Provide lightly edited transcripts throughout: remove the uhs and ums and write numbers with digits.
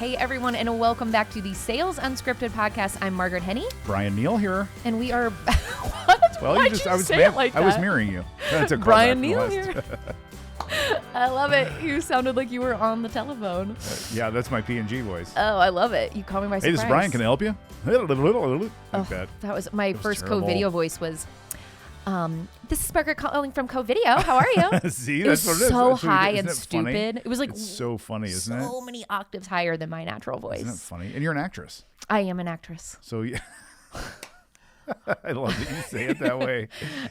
Hey, everyone, and welcome back to the Sales Unscripted podcast. I'm Margaret Henney. Bryan Neal here. And we are... What? Well, Why'd you say it like that? I was mirroring you. That's a Bryan Neal here. I love it. You sounded like you were on the telephone. Yeah, that's my P&G voice. Oh, I love it. You call me by surprise. Hey, this is Bryan. Can I help you? Like that. That was my first terrible. co-video voice was... this is Margaret calling from Co-Video. How are you? See, it was that's what it is. so That's what high you do. and Isn't it funny? stupid. It was like It's so funny, isn't it? So many octaves higher than my natural voice. Isn't it funny? And you're an actress. I am an actress. So yeah. I love that you say it that way.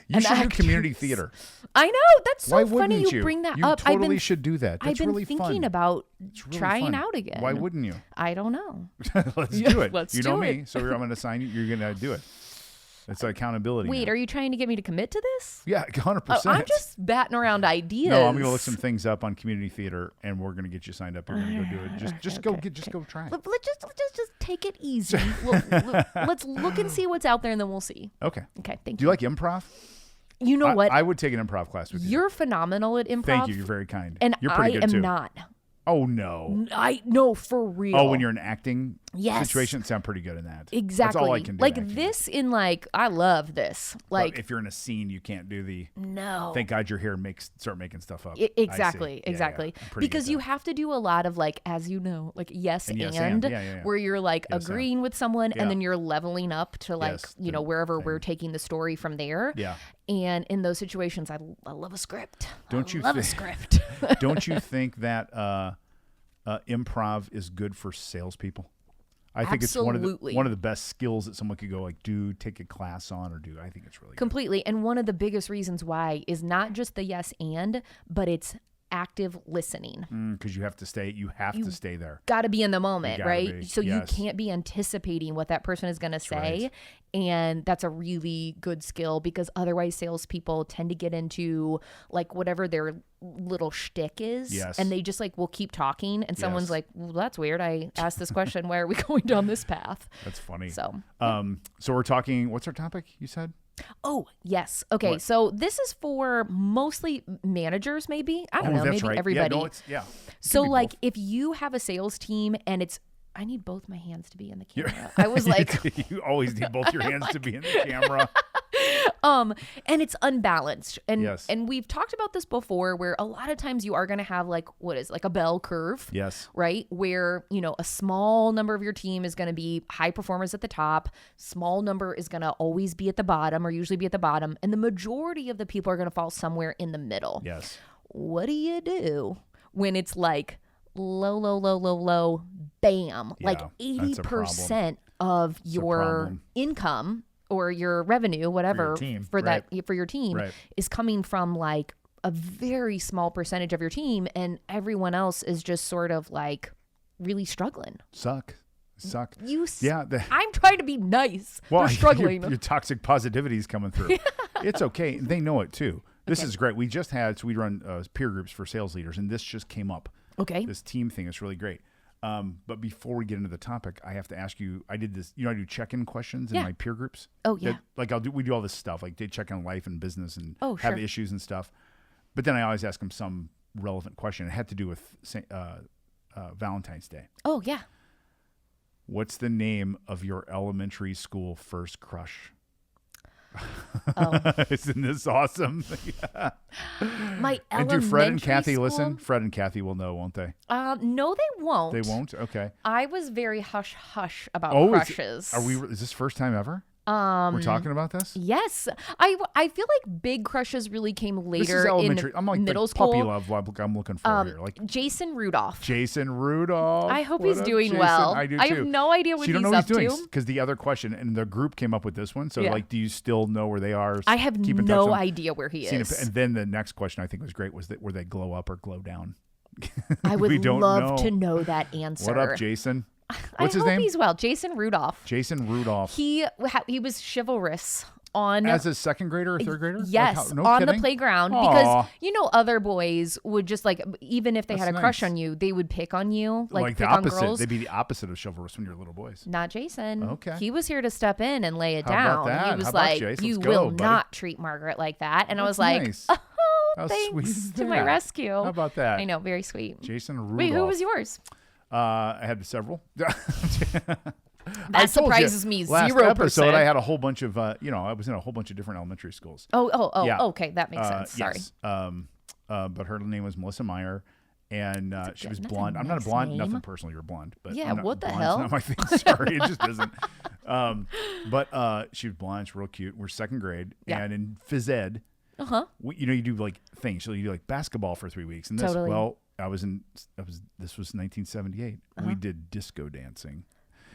You An should do actress. community theater. I know. That's so Why funny wouldn't you bring that you up. totally should do that. That's I've been really thinking fun. about It's really trying fun. out again. Why wouldn't you? I don't know. Let's do it. Let's you know do me, it. so I'm going to sign you. You're going to do it. It's accountability. Wait, now. are you trying to get me to commit to this? Yeah, 100%. Oh, I'm just batting around ideas. No, I'm going to look some things up on community theater, and we're going to get you signed up. You're going to go do it. Just go try. Let's just take it easy. Let's look and see what's out there, and then we'll see. Okay. Okay, thank Do you like improv? You know what? I would take an improv class with you. You're phenomenal at improv. Thank you. You're very kind. And you're pretty I good am too. not. Oh no. No, for real. Oh, when you're in acting Yes. situation, sound pretty good in that. Exactly. That's all I can do. Like acting. this in like, I love this. But Like, if you're in a scene, you can't do the. no. Thank God you're here. And start making stuff up. Exactly. I see. Exactly. Yeah. I'm pretty Because good you at have to do a lot of like, as you know, like yes and, Yeah. where you're like Yes, agreeing with someone Yeah. and then you're leveling up to like, Yes, you know, the wherever thing. we're taking the story from there. Yeah. And in those situations, I love a script. Don't you love a think- script. Don't you think that improv is good for salespeople? I think it's Absolutely. one of the best skills that someone could go like take a class on or do. I think it's really good. Completely. And one of the biggest reasons why is not just the yes and, but it's active listening. Because you have to stay. You have to stay there. Got to be in the moment, gotta right? be. So Yes. you can't be anticipating what that person is going to say. right. And that's a really good skill because otherwise salespeople tend to get into like whatever their little shtick is. Yes. And they just like will keep talking. And someone's Yes. like, well, that's weird. I asked this question. Why are we going down this path? That's funny. So, So we're talking. What's our topic? You said. oh, yes. Okay. What? So this is for mostly managers, maybe. I don't know. That's Maybe right. everybody. Yeah. So Could be like both. if you have a sales team and it's, I need both my hands to be in the camera. I was like, you always need both your hands to be in the camera. and it's unbalanced. And Yes. and we've talked about this before where a lot of times you are going to have like like a bell curve. Yes. Right? Where, you know, a small number of your team is going to be high performers at the top, small number is going to always be at the bottom or usually be at the bottom, and the majority of the people are going to fall somewhere in the middle. Yes. What do you do when it's like low, bam, Yeah, like that's a problem. 80% of your problem. income or your revenue, whatever, team, for that for your team Right. is coming from like a very small percentage of your team, and everyone else is just sort of like really struggling. Suck. Yeah, Yeah. I'm trying to be nice. Well, They're struggling. Your toxic positivity is coming through. It's okay. They know it too. This is great. We just had, so we run peer groups for sales leaders, and this just came up. Okay. This team thing is really great. But before we get into the topic, I have to ask you, I did this, I do check-in questions in Yeah. my peer groups. Oh, yeah. We do all this stuff, like they check on life and business and Oh, have sure. issues and stuff. But then I always ask them some relevant question. It had to do with Valentine's Day. Oh, yeah. What's the name of your elementary school first crush? Oh. Isn't this awesome? Yeah. My And do Fred and Kathy school? listen? Fred and Kathy will know, won't they? No, they won't. They won't? Okay. I was very hush about crushes. Is this first time ever? We're talking about this? Yes, I feel like big crushes really came This is later elementary. in I'm like middle the school. puppy love I'm looking for here. Like Jason Rudolph. Jason Rudolph. I hope What he's up, doing Jason? well. I do I too. have no idea what So you don't he's know up what he's doing to. because the other question and the group came up with this one. So Yeah. like, do you still know where they are? I have Keep in touch no with them? idea where he Seen is. and then the next question I think was great was that were they glow up or glow down? I We would don't love know. to know that answer. What up, Jason? What's I his hope name? he's well. Jason Rudolph. Jason Rudolph. He was chivalrous on As a second grader or third grader? Yes, Like no on kidding? the playground. Aw. Because, other boys would just like, even if they That's had a crush nice. on you, they would pick on you, like the pick on opposite. girls. They'd be the opposite of chivalrous when you're little boys. Not Jason. Okay. He was here to step in and lay it How down. about that? He was How about like, Jace? you Let's go, will buddy." not treat Margaret like that. And I was like, nice. oh, How thanks sweet is to my that? rescue. How about that? I know, very sweet. Jason Rudolph. Wait, who was yours? I had several. That surprises me. Last 0%. episode, I had a whole bunch of, I was in a whole bunch of different elementary schools. Yeah. Okay, that makes sense. Sorry. Yes. But her name was Melissa Meyer, and she was blonde. I'm not a nice blonde. name. Nothing personally, you're blonde. But Yeah, I'm not, what the blonde's hell? not my thing. Sorry, it just isn't. But she was blonde. She's real cute. We're second grade, Yeah. and in phys ed, you do like things. So you do like basketball for 3 weeks, and this. Totally. Well, this was 1978. We did disco dancing.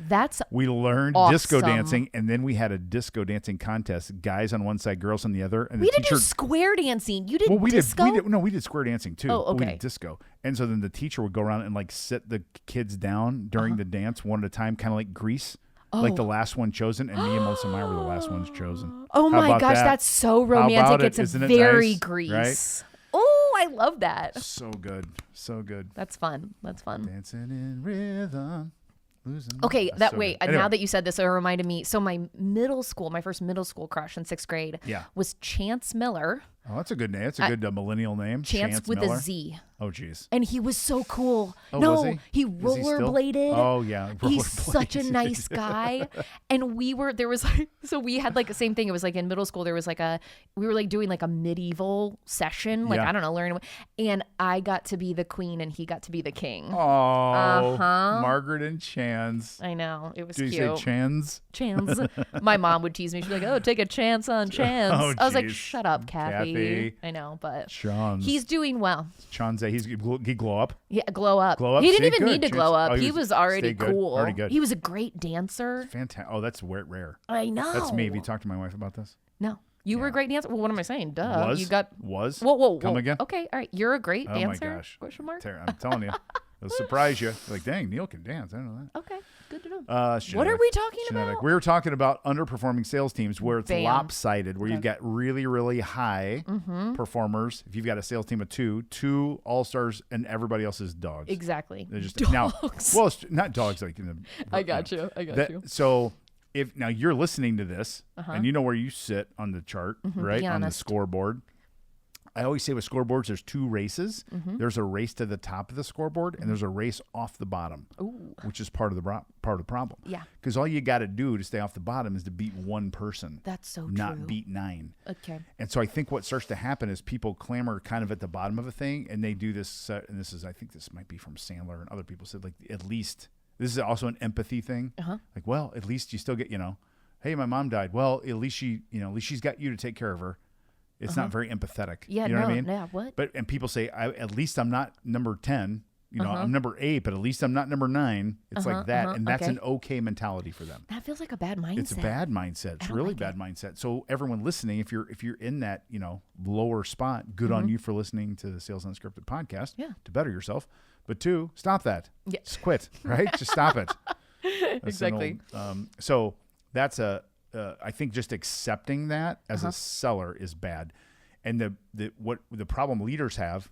That's We learned disco awesome. dancing, and then we had a disco dancing contest. Guys on one side, girls on the other. And we the didn't teacher, do square dancing. You did well, we disco? we did square dancing too. Oh, We okay. did disco, and so then the teacher would go around and like sit the kids down during the dance one at a time, kind of like Grease, like the last one chosen. And me and Melissa Meyer were the last ones chosen. Oh How my about gosh, that? that's so How about romantic. it? It's a Isn't it very nice? Grease. Right? Oh, I love that. So good, so good. That's fun. That's fun. Dancing in rhythm. Okay, That's so wait. good. Now Anyway. that you said this, it reminded me. So my first middle school crush in 6th grade was Chance Miller. Oh, that's a good name. That's a good millennial name. Chance with Miller. a Z. Oh, geez. And he was so cool. Oh, no, was he Is he still? rollerbladed. Oh, yeah. He's rollerblades. such a nice guy. And we had like the same thing. It was like in middle school, we were like doing like a medieval session. Like, Yeah. I don't know, learning. And I got to be the queen and he got to be the king. Oh, Margaret and Chance. I know. It was Do you cute. say Chans? Chance. My mom would tease me. She'd be like, "Oh, take a chance on Chance." Oh, I was like, geez. "Shut up, Kathy." Kathy. I know, but Chans. he's doing well. Chanze. He glow up. Yeah, glow up. Glow up? He didn't See, even good. need to glow Chance- up. oh, he was already stay good. cool. Already good. He was a great dancer. Fantastic. Oh, that's rare. I know. That's me. Have you talked to my wife about this? No, you were a great dancer. Well, what am I saying? Duh. You got. Was? Whoa. Come again? Okay, all right. You're a great Oh, dancer. my gosh. Question mark. I'm telling you. It'll surprise you. You're like, dang, Neil can dance. I don't know that. Okay, good to know. It's What are genetic. we talking Genetic. about? We were talking about underperforming sales teams where it's Bam. lopsided, where you've got really, really high performers. If you've got a sales team of two all-stars, and everybody else is dogs. Exactly. They're just Dogs. now. Well, it's not dogs like in the. I got you. I got you. So if now you're listening to this and you know where you sit on the chart, right, be on the honest. scoreboard. I always say with scoreboards, there's two races. There's a race to the top of the scoreboard, and there's a race off the bottom, which is part of the problem. Yeah. Because all you got to do to stay off the bottom is to beat one person. That's so not true. beat 9. Okay. And so I think what starts to happen is people clamor kind of at the bottom of a thing, and they do this. And this is, I think, this might be from Sandler and other people said, like, at least this is also an empathy thing. Like, well, at least you still get, hey, my mom died. Well, at least at least she's got you to take care of her. It's not very empathetic. Yeah, you know what I no, mean? yeah, what? And people say, at least I'm not number 10. I'm number 8, but at least I'm not number 9. It's like that, and that's okay. an okay mentality for them. That feels like a bad mindset. It's a bad mindset. It's really bad mindset. So everyone listening, if you're in that lower spot, good on you for listening to the Sales Unscripted podcast to better yourself. But 2, stop that. Yeah. Just quit. Right? Just stop it. That's Exactly. So that's I think just accepting that as a seller is bad, and the problem leaders have,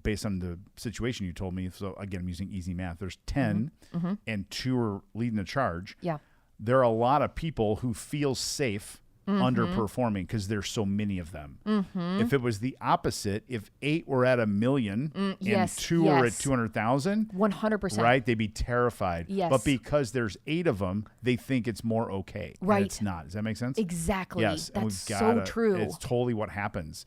based on the situation you told me. So again, I'm using easy math. There's 10, and 2 are leading the charge. Yeah. There are a lot of people who feel safe underperforming because there's so many of them. If it was the opposite, if 8 were at 1 million and 2 were at 200,000, 100%. right, they'd be terrified. Yes. But because there's 8 of them, they think it's more okay. And Right. it's not. Does that make sense? Exactly. Yes. And That's we've so gotta- true. It's totally what happens.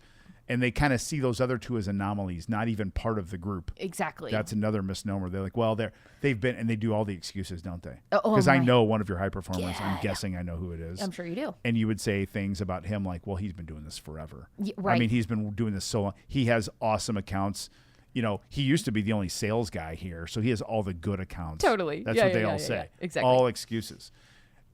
And they kind of see those other 2 as anomalies, not even part of the group. Exactly. That's another misnomer. They're like, well, they've been, and they do all the excuses, don't they? Oh, Because I my know one of your high performers. I'm God. guessing I know who it is. I'm sure you do. And you would say things about him like, well, he's been doing this forever. Yeah, I right. mean, he's been doing this so long. He has awesome accounts. He used to be the only sales guy here, so he has all the good accounts. Totally. That's Yeah, what yeah, they all yeah, say. yeah. Exactly. All excuses.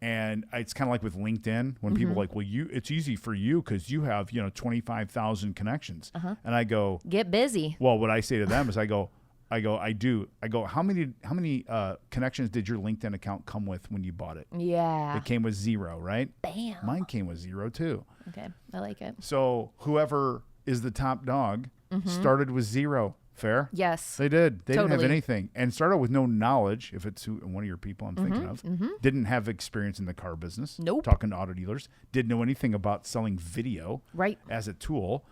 And it's kind of like with LinkedIn when people are like, well, it's easy for you because you have 25,000 connections. And I go, Get busy. well, what I say to them is I do. How many connections did your LinkedIn account come with when you bought it? Yeah. It came with 0, right? Bam. Mine came with 0 too. Okay. I like it. So whoever is the top dog started with 0. Fair? Yes. They did. They didn't have Totally. anything and started with no knowledge. If it's one of your people I'm thinking of, didn't have experience in the car business. Nope. Talking to auto dealers. Didn't know anything about selling video Right. as a tool.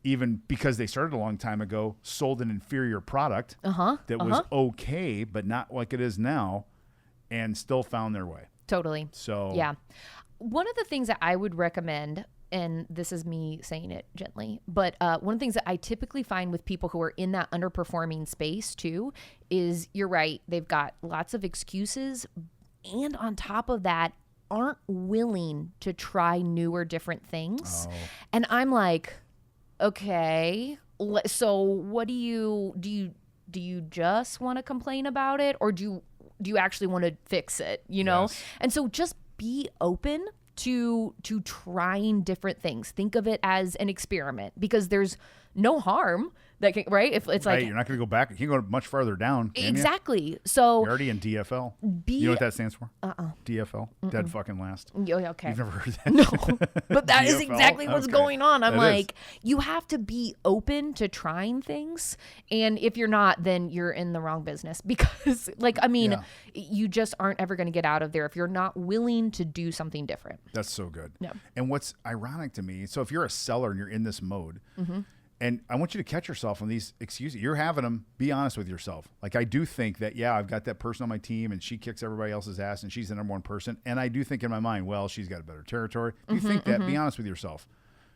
even because they started a long time ago, sold an inferior product that was okay, but not like it is now, and still found their way. Totally. So yeah. One of the things that I would recommend, and this is me saying it gently, but one of the things that I typically find with people who are in that underperforming space too is, you're right, they've got lots of excuses, and on top of that, aren't willing to try new or different things. And I'm like, okay, so what do you just want to complain about it, or do you actually want to fix it, you know? Yes. And so just be open to trying different things. Think of it as an experiment, because there's no harm that can, right? If it's like, you're not going to go back. You can't go much farther down. Exactly. So you're already in DFL. You know what that stands for? DFL. Dead fucking last. Okay. You've never heard that? No, but that is DFL? exactly what's Okay. going on. I'm That like, you have to be open to trying things. And if you're not, then you're in the wrong business, because you just aren't ever going to get out of there if you're not willing to do something different. That's so good. Yeah. And what's ironic to me, so if you're a seller and you're in this mode, and I want you to catch yourself on these excuses. You're having them. Be honest with yourself. Like, I do think that, I've got that person on my team and she kicks everybody else's ass and she's the number one person. And I do think in my mind, well, she's got a better territory. If you think that, be honest with yourself,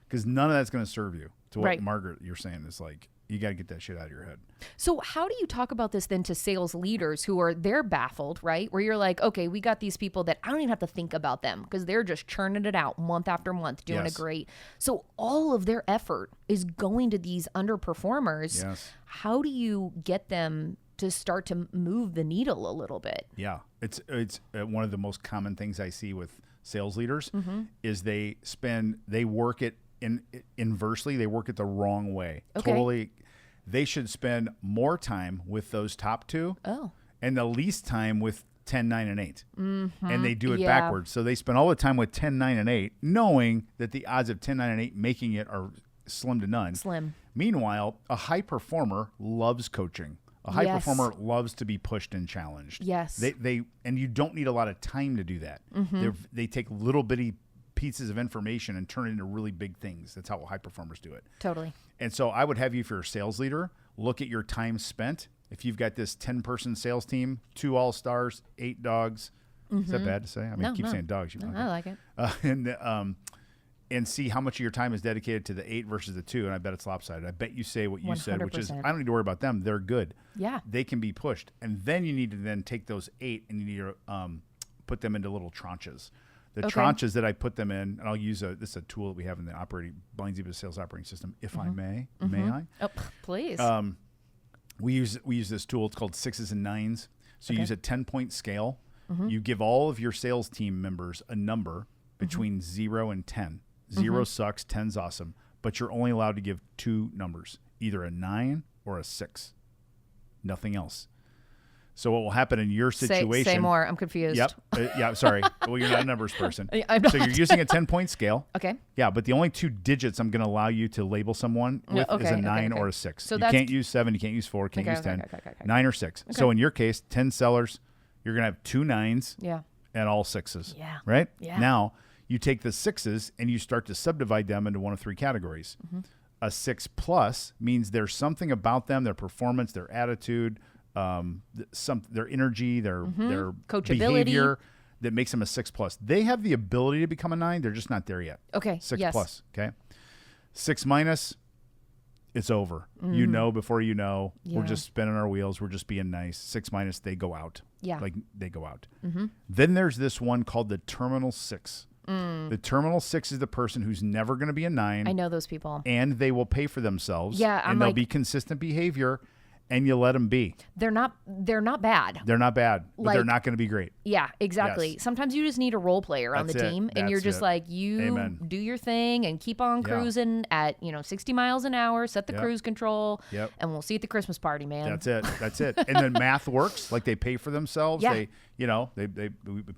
because none of that's going to serve you. To what Margaret, you're saying is like, you got to get that shit out of your head. So how do you talk about this then to sales leaders they're baffled, right? Where you're like, okay, we got these people that I don't even have to think about them because they're just churning it out month after month, doing it great. So all of their effort is going to these underperformers. Yes. How do you get them to start to move the needle a little bit? Yeah. It's one of the most common things I see with sales leaders is they work it inversely. They work it the wrong way. Okay. Totally. They should spend more time with those top two and the least time with 10, 9, and 8. And they do it backwards. So they spend all the time with 10, 9, and 8, knowing that the odds of 10, 9, and 8 making it are slim to none. Slim. Meanwhile, a high performer loves coaching. A high performer loves to be pushed and challenged. Yes. They and you don't need a lot of time to do that. They take little bitty pieces of information and turn it into really big things. That's how high performers do it. Totally. And so I would have you, if you're a sales leader, look at your time spent. If you've got this 10-person sales team, 2 all-stars, 8 dogs. Is that bad to say? I mean, I keep saying dogs. I like it. And see how much of your time is dedicated to the 8 versus the 2. And I bet it's lopsided. I bet you say what you said, which is, I don't need to worry about them. They're good. Yeah. They can be pushed. And then you need to then take those 8 and you need to put them into little tranches. The tranches that I put them in, and I'll use this is a tool that we have in the Blind Zebra sales operating system. If I may I? Oh, please. We use this tool. It's called 6s and 9s. So you use a 10-point scale. You give all of your sales team members a number between 0 and 10. 0 sucks, 10's awesome, but you're only allowed to give 2 numbers, either a 9 or a 6. Nothing else. So what will happen in your situation? Say more. I'm confused. Yep. Sorry. Well, you're not a numbers person. I'm not. So you're using a 10-point scale. Okay. Yeah, but the only 2 digits I'm going to allow you to label someone with is a 9 or a 6. So you can't use 7. You can't use 4. Can't use 10. 9 or 6. So in your case, 10 sellers, you're going to have 2 9s. Yeah. And all 6s. Yeah. Right? Yeah. Now, you take the 6s and you start to subdivide them into 1 of 3 categories. A 6 plus means there's something about them, their performance, their attitude, their energy, their coachability, behavior that makes them a 6 plus. They have the ability to become a 9. They're just not there yet. Okay. 6 plus. Okay. 6 minus, it's over. You know before you know. We're just spinning our wheels. We're just being nice. 6 minus, they go out. Yeah. Like they go out. Then there's this one called the terminal 6. The terminal 6 is the person who's never going to be a 9. I know those people. And they will pay for themselves. Yeah. And they'll be consistent behavior. And you let them be. They're not bad. They're not bad, but they're not going to be great. Yeah, exactly. Yes. Sometimes you just need a role player on the team, and you're just like, do your thing and keep on cruising at 60 miles an hour. Set the cruise control, and we'll see you at the Christmas party, man. That's it. And then math works. Like they pay for themselves. Yeah. We pay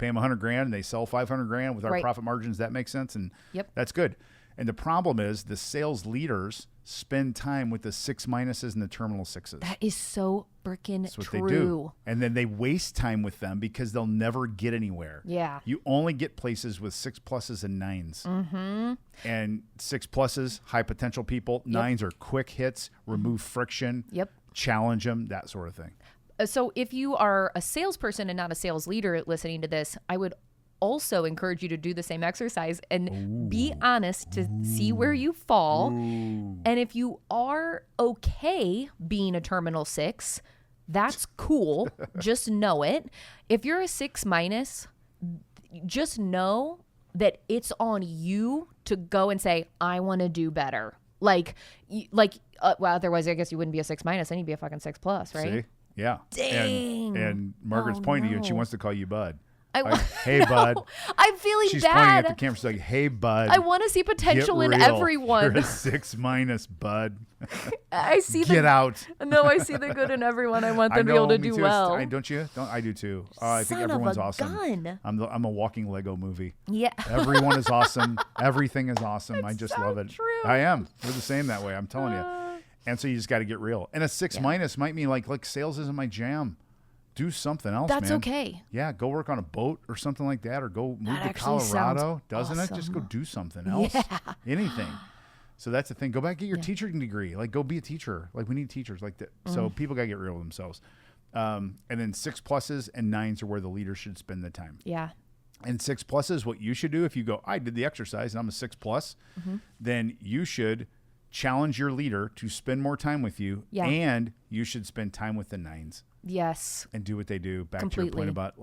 them $100,000 and they sell $500,000 with our profit margins. That makes sense, and that's good. And the problem is the sales leaders spend time with the 6 minuses and the terminal 6s. That is so freaking That's what true. they do. And then they waste time with them because they'll never get anywhere. Yeah. You only get places with 6 pluses and 9s. Mm-hmm. And 6 pluses, high potential people. 9s are quick hits, remove friction, challenge them, that sort of thing. So if you are a salesperson and not a sales leader listening to this, I would also encourage you to do the same exercise and be honest to see where you fall. And if you are okay being a terminal 6, that's cool. Just know it. If you're a 6 minus, just know that it's on you to go and say, I want to do better. Well, otherwise I guess you wouldn't be a 6 minus, then you'd be a fucking 6 plus, right? See? Yeah. Dang. And Margaret's pointing at you and she wants to call you bud. Hey, no, bud. I'm feeling She's bad. pointing at the camera. She's like, hey, bud. I want to see potential in everyone. You're a 6 minus, bud. I see Get out. No, I see the good in everyone. I want them to be able to do well. Don't you? I do too. I think everyone's awesome. Gun. I'm a walking Lego movie. Yeah. Everyone is awesome. Everything is awesome. It's I just so love it. True. I am. We're the same that way. I'm telling you. And so you just got to get real. And a 6 minus might mean like sales isn't my jam. Do something else, That's man. okay. Yeah, go work on a boat or something like that, or go move to actually Colorado. Doesn't awesome. it? Just go do something else. Yeah. Anything. So that's the thing. Go back, get your teaching degree. Like, go be a teacher. Like, we need teachers like that. So people got to get real with themselves. And then 6 pluses and 9s are where the leader should spend the time. Yeah. And 6 pluses, what you should do if you go, I did the exercise and I'm a 6 plus, then you should challenge your leader to spend more time with you. Yeah. And you should spend time with the 9s. Yes. And do what they do. Back Completely. to your point about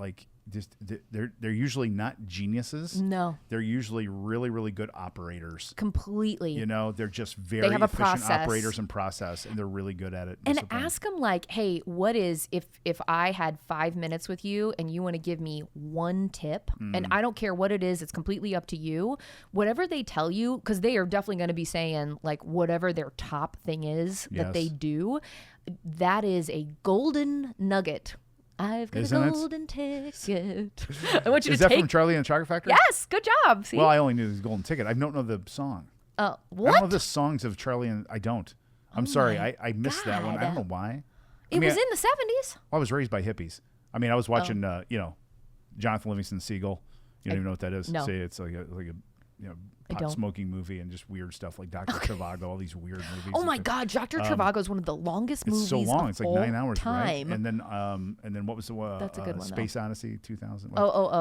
just they're usually not geniuses. No. They're usually really, really good operators. Completely. You know, they're just very efficient operators and process, and they're really good at it. And ask them like, hey, what is if I had 5 minutes with you and you want to give me one tip, and I don't care what it is, it's completely up to you. Whatever they tell you, because they are definitely going to be saying like whatever their top thing is that they do. That is a golden nugget. I've got a golden ticket. I want you is to that from Charlie and the Chocolate Factory? Yes, good job. See? Well, I only knew the golden ticket. I don't know the song. What? I don't know the songs of Charlie and I don't. I'm sorry. I missed that one. I don't know why. It was in the 70s. I was raised by hippies. I mean, I was watching, Jonathan Livingston Seagull. You don't even know what that is. No. Say it's like a pot smoking movie and just weird stuff like Dr. Trivago, all these weird movies. Oh my God, Dr. Trivago is one of the longest movies. It's so long. It's like 9 hours, time. right? And then what was the That's a good one, Space Odyssey 2000?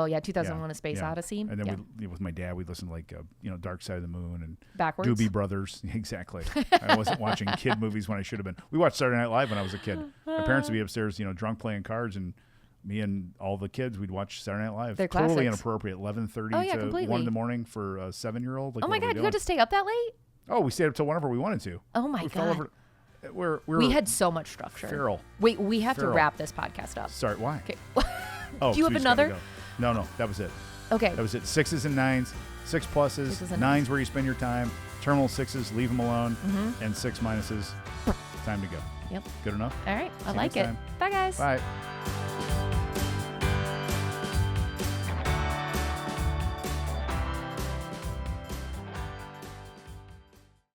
Yeah, 2001: A Space Odyssey. And then with my dad, we'd listen to like Dark Side of the Moon and Backwards. Doobie Brothers. Exactly. I wasn't watching kid movies when I should have been. We watched Saturday Night Live when I was a kid. My parents would be upstairs, drunk playing cards, and me and all the kids, we'd watch Saturday Night Live. They're totally classics. Inappropriate. 11:30 to completely. 1 in the morning for a 7-year-old. Like, Oh my God, you got to stay up that late? Oh, we stayed up till whenever we wanted to. Oh my God. We had so much structure. Feral. Wait, we have to wrap this podcast up. Sorry, why? Okay. Oh, Do you have another? Go. No, that was it. Okay. That was it. 6s and 9s, 6 pluses, 9s where you spend your time, terminal 6s, leave them alone, and 6 minuses, time to go. Yep. Good enough? All right. I See you like next it. time. Bye, guys. Bye.